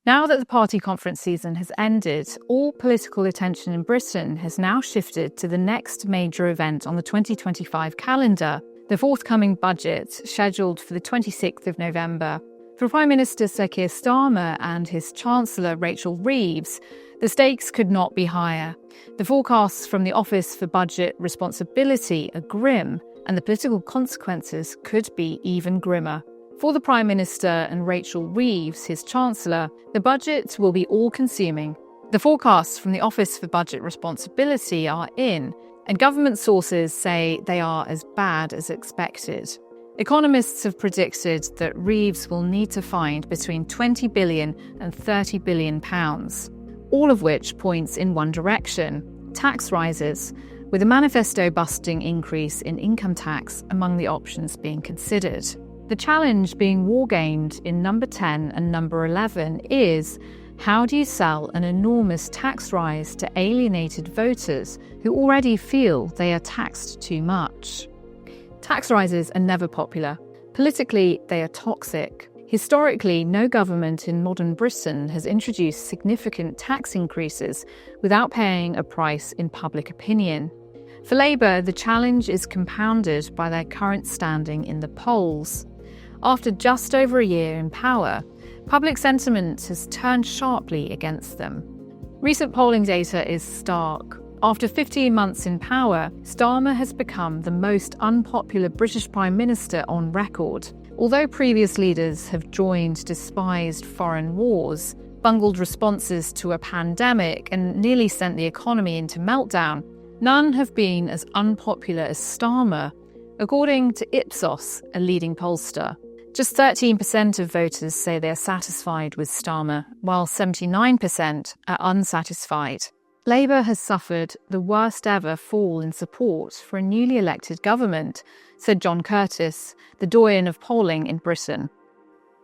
Now that the party conference season has ended, all political attention in Britain has now shifted to the next major event on the 2025 calendar, the forthcoming budget, scheduled for the 26th of November. For Prime Minister Sir Keir Starmer and his Chancellor Rachel Reeves, the stakes could not be higher. The forecasts from the Office for Budget Responsibility are grim, and the political consequences could be even grimmer. For the Prime Minister and Rachel Reeves, his Chancellor, the budget will be all-consuming. The forecasts from the Office for Budget Responsibility are in, and government sources say they are as bad as expected. Economists have predicted that Reeves will need to find between £20 billion and £30 billion, all of which points in one direction: tax rises, with a manifesto-busting increase in income tax among the options being considered. The challenge being wargamed in number 10 and number 11 is, how do you sell an enormous tax rise to alienated voters who already feel they are taxed too much? Tax rises are never popular. Politically, they are toxic. Historically, no government in modern Britain has introduced significant tax increases without paying a price in public opinion. For Labour, the challenge is compounded by their current standing in the polls. After just over a year in power, public sentiment has turned sharply against them. Recent polling data is stark. After 15 months in power, Starmer has become the most unpopular British Prime Minister on record. Although previous leaders have joined despised foreign wars, bungled responses to a pandemic, and nearly sent the economy into meltdown, none have been as unpopular as Starmer, according to Ipsos, a leading pollster. Just 13% of voters say they are satisfied with Starmer, while 79% are unsatisfied. Labour has suffered the worst ever fall in support for a newly elected government, said John Curtis, the doyen of polling in Britain.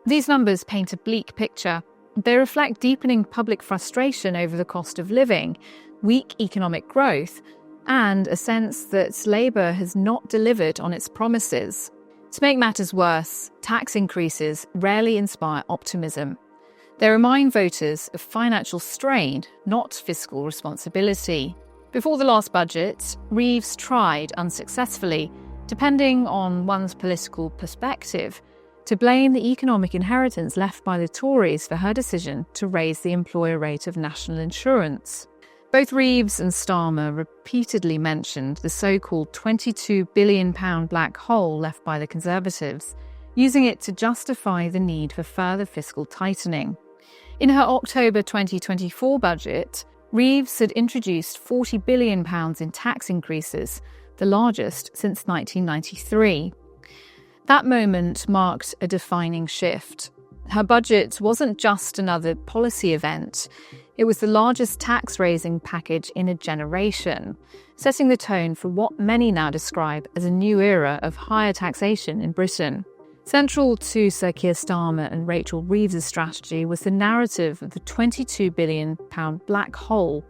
These numbers paint a bleak picture. They reflect deepening public frustration over the cost of living, weak economic growth, and a sense that Labour has not delivered on its promises. To make matters worse, tax increases rarely inspire optimism. They remind voters of financial strain, not fiscal responsibility. Before the last budget, Reeves tried unsuccessfully, depending on one's political perspective, to blame the economic inheritance left by the Tories for her decision to raise the employer rate of national insurance. Both Reeves and Starmer repeatedly mentioned the so-called £22 billion black hole left by the Conservatives, using it to justify the need for further fiscal tightening. In her October 2024 budget, Reeves had introduced £40 billion in tax increases, the largest since 1993. That moment marked a defining shift. Her budget wasn't just another policy event. It was the largest tax-raising package in a generation, setting the tone for what many now describe as a new era of higher taxation in Britain. Central to Sir Keir Starmer and Rachel Reeves' strategy was the narrative of the £22 billion black hole,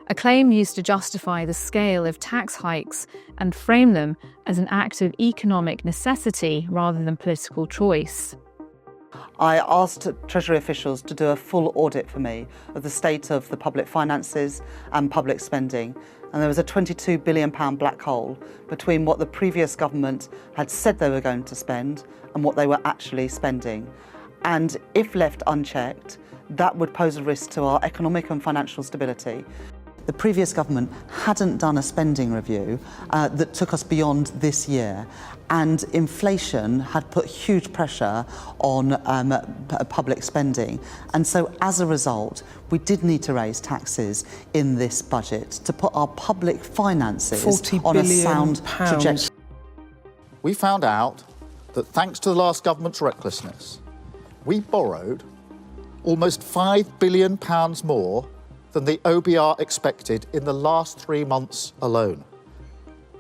a claim used to justify the scale of tax hikes and frame them as an act of economic necessity rather than political choice. I asked Treasury officials to do a full audit for me of the state of the public finances and public spending. And there was a £22 billion black hole between what the previous government had said they were going to spend and what they were actually spending. And if left unchecked, that would pose a risk to our economic and financial stability. The previous government hadn't done a spending review that took us beyond this year, and inflation had put huge pressure on public spending. And so as a result, we did need to raise taxes in this budget to put our public finances on a sound trajectory. We found out that thanks to the last government's recklessness, we borrowed almost £5 billion more than the OBR expected in the last 3 months alone.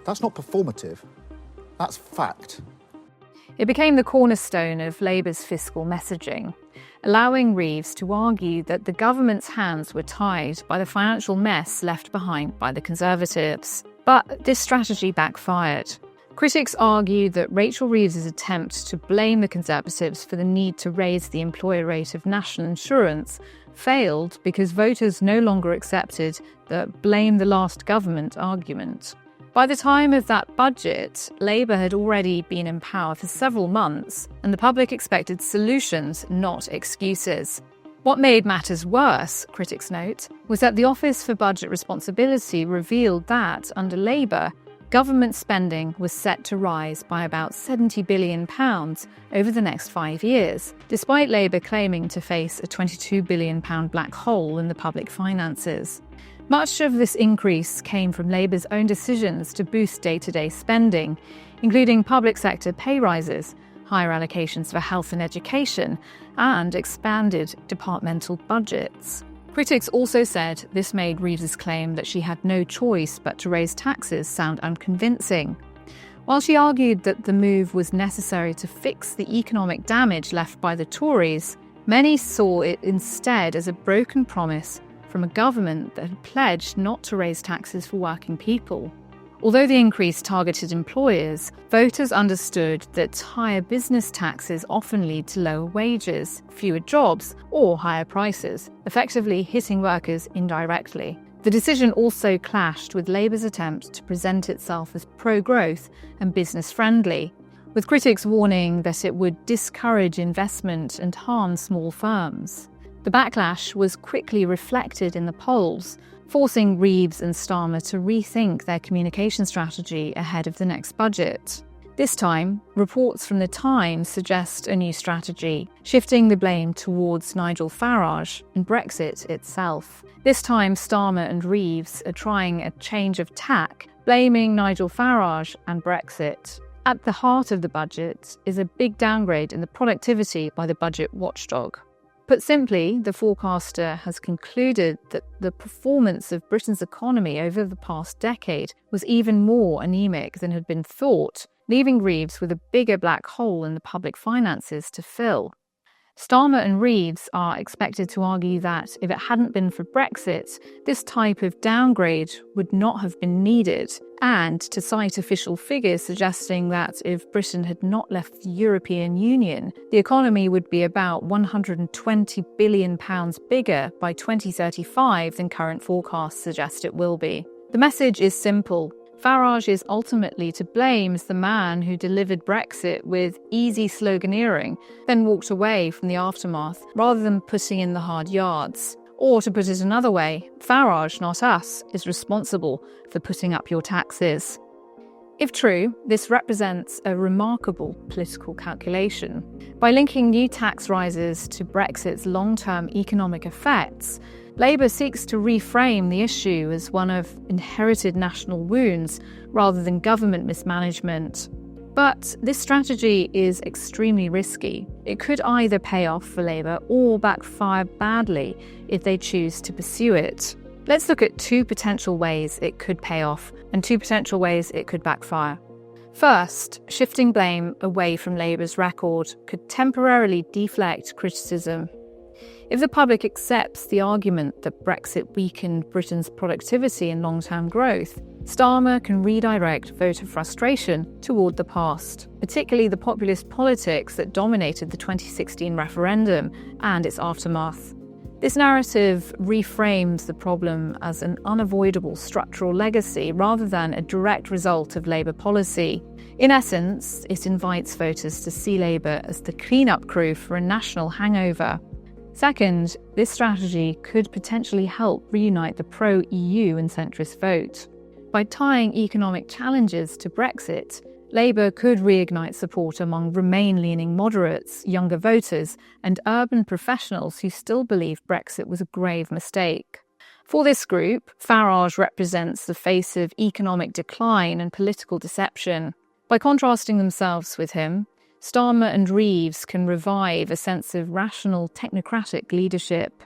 That's not performative, that's fact. It became the cornerstone of Labour's fiscal messaging, allowing Reeves to argue that the government's hands were tied by the financial mess left behind by the Conservatives. But this strategy backfired. Critics argue that Rachel Reeves' attempt to blame the Conservatives for the need to raise the employer rate of national insurance failed because voters no longer accepted the blame the last government argument. By the time of that budget, Labour had already been in power for several months, and the public expected solutions, not excuses. What made matters worse, critics note, was that the Office for Budget Responsibility revealed that, under Labour, government spending was set to rise by about £70 billion over the next 5 years, despite Labour claiming to face a £22 billion black hole in the public finances. Much of this increase came from Labour's own decisions to boost day-to-day spending, including public sector pay rises, higher allocations for health and education, and expanded departmental budgets. Critics also said this made Reeves' claim that she had no choice but to raise taxes sound unconvincing. While she argued that the move was necessary to fix the economic damage left by the Tories, many saw it instead as a broken promise from a government that had pledged not to raise taxes for working people. Although the increase targeted employers, voters understood that higher business taxes often lead to lower wages, fewer jobs, or higher prices, effectively hitting workers indirectly. The decision also clashed with Labour's attempt to present itself as pro-growth and business-friendly, with critics warning that it would discourage investment and harm small firms. The backlash was quickly reflected in the polls, forcing Reeves and Starmer to rethink their communication strategy ahead of the next budget. This time, reports from The Times suggest a new strategy, shifting the blame towards Nigel Farage and Brexit itself. This time, Starmer and Reeves are trying a change of tack, blaming Nigel Farage and Brexit. At the heart of the budget is a big downgrade in the productivity by the budget watchdog. Put simply, the forecaster has concluded that the performance of Britain's economy over the past decade was even more anemic than had been thought, leaving Reeves with a bigger black hole in the public finances to fill. Starmer and Reeves are expected to argue that if it hadn't been for Brexit, this type of downgrade would not have been needed, and to cite official figures suggesting that if Britain had not left the European Union, the economy would be about £120 billion bigger by 2035 than current forecasts suggest it will be. The message is simple. Farage is ultimately to blame as the man who delivered Brexit with easy sloganeering, then walked away from the aftermath rather than putting in the hard yards. Or to put it another way, Farage, not us, is responsible for putting up your taxes. If true, this represents a remarkable political calculation. By linking new tax rises to Brexit's long-term economic effects, Labour seeks to reframe the issue as one of inherited national wounds rather than government mismanagement. But this strategy is extremely risky. It could either pay off for Labour or backfire badly if they choose to pursue it. Let's look at two potential ways it could pay off and two potential ways it could backfire. First, shifting blame away from Labour's record could temporarily deflect criticism. If the public accepts the argument that Brexit weakened Britain's productivity and long-term growth, Starmer can redirect voter frustration toward the past, particularly the populist politics that dominated the 2016 referendum and its aftermath. This narrative reframes the problem as an unavoidable structural legacy rather than a direct result of Labour policy. In essence, it invites voters to see Labour as the clean-up crew for a national hangover. Second, this strategy could potentially help reunite the pro-EU and centrist vote. By tying economic challenges to Brexit, Labour could reignite support among Remain-leaning moderates, younger voters, and urban professionals who still believe Brexit was a grave mistake. For this group, Farage represents the face of economic decline and political deception. By contrasting themselves with him, Starmer and Reeves can revive a sense of rational technocratic leadership.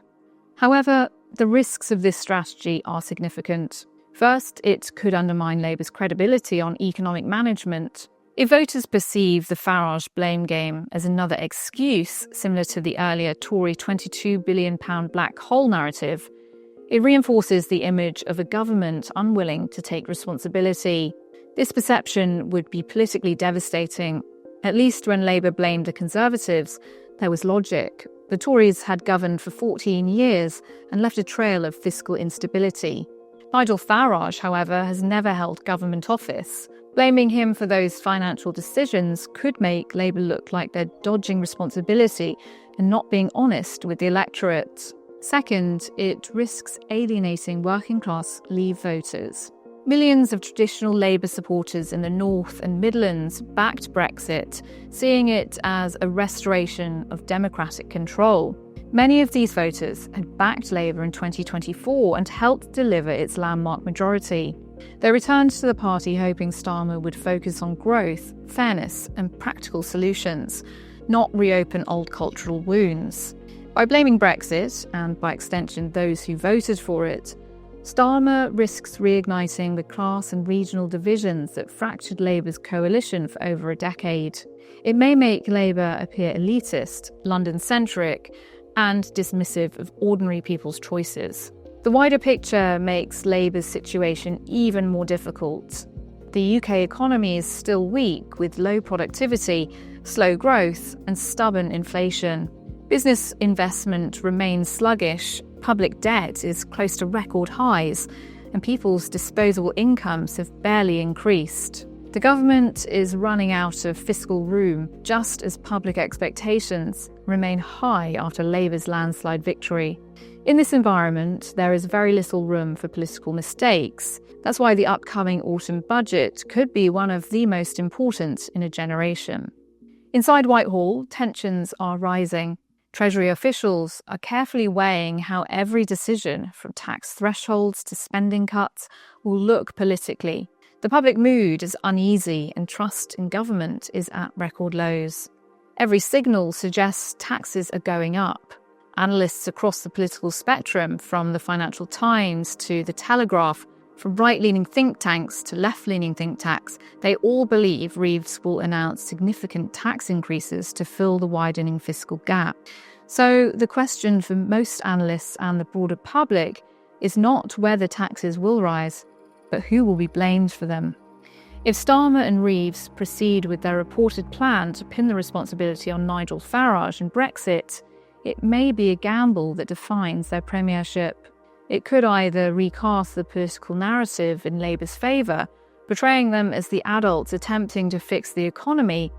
However, the risks of this strategy are significant. First, it could undermine Labour's credibility on economic management. If voters perceive the Farage blame game as another excuse, similar to the earlier Tory £22 billion black hole narrative, it reinforces the image of a government unwilling to take responsibility. This perception would be politically devastating. At least when Labour blamed the Conservatives, there was logic. The Tories had governed for 14 years and left a trail of fiscal instability. Nigel Farage, however, has never held government office. Blaming him for those financial decisions could make Labour look like they're dodging responsibility and not being honest with the electorate. Second, it risks alienating working-class Leave voters. Millions of traditional Labour supporters in the North and Midlands backed Brexit, seeing it as a restoration of democratic control. Many of these voters had backed Labour in 2024 and helped deliver its landmark majority. They returned to the party hoping Starmer would focus on growth, fairness and practical solutions, not reopen old cultural wounds. By blaming Brexit, and by extension those who voted for it, Starmer risks reigniting the class and regional divisions that fractured Labour's coalition for over a decade. It may make Labour appear elitist, London-centric, and dismissive of ordinary people's choices. The wider picture makes Labour's situation even more difficult. The UK economy is still weak, with low productivity, slow growth, and stubborn inflation. Business investment remains sluggish, public debt is close to record highs, and people's disposable incomes have barely increased. The government is running out of fiscal room, just as public expectations remain high after Labour's landslide victory. In this environment, there is very little room for political mistakes. That's why the upcoming autumn budget could be one of the most important in a generation. Inside Whitehall, tensions are rising. Treasury officials are carefully weighing how every decision, from tax thresholds to spending cuts, will look politically. The public mood is uneasy and trust in government is at record lows. Every signal suggests taxes are going up. Analysts across the political spectrum, from the Financial Times to the Telegraph, from right-leaning think tanks to left-leaning think tanks, they all believe Reeves will announce significant tax increases to fill the widening fiscal gap. So the question for most analysts and the broader public is not whether taxes will rise, but who will be blamed for them. If Starmer and Reeves proceed with their reported plan to pin the responsibility on Nigel Farage and Brexit, it may be a gamble that defines their premiership. It could either recast the political narrative in Labour's favour, portraying them as the adults attempting to fix the economy,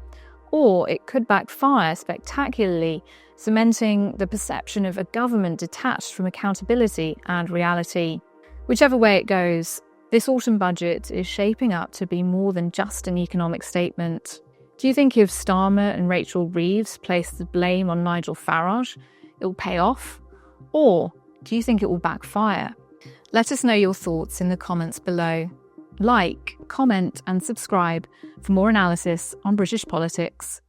or it could backfire spectacularly, cementing the perception of a government detached from accountability and reality. Whichever way it goes, this autumn budget is shaping up to be more than just an economic statement. Do you think if Starmer and Rachel Reeves place the blame on Nigel Farage, it will pay off? Or do you think it will backfire? Let us know your thoughts in the comments below. Like, comment and subscribe for more analysis on British politics.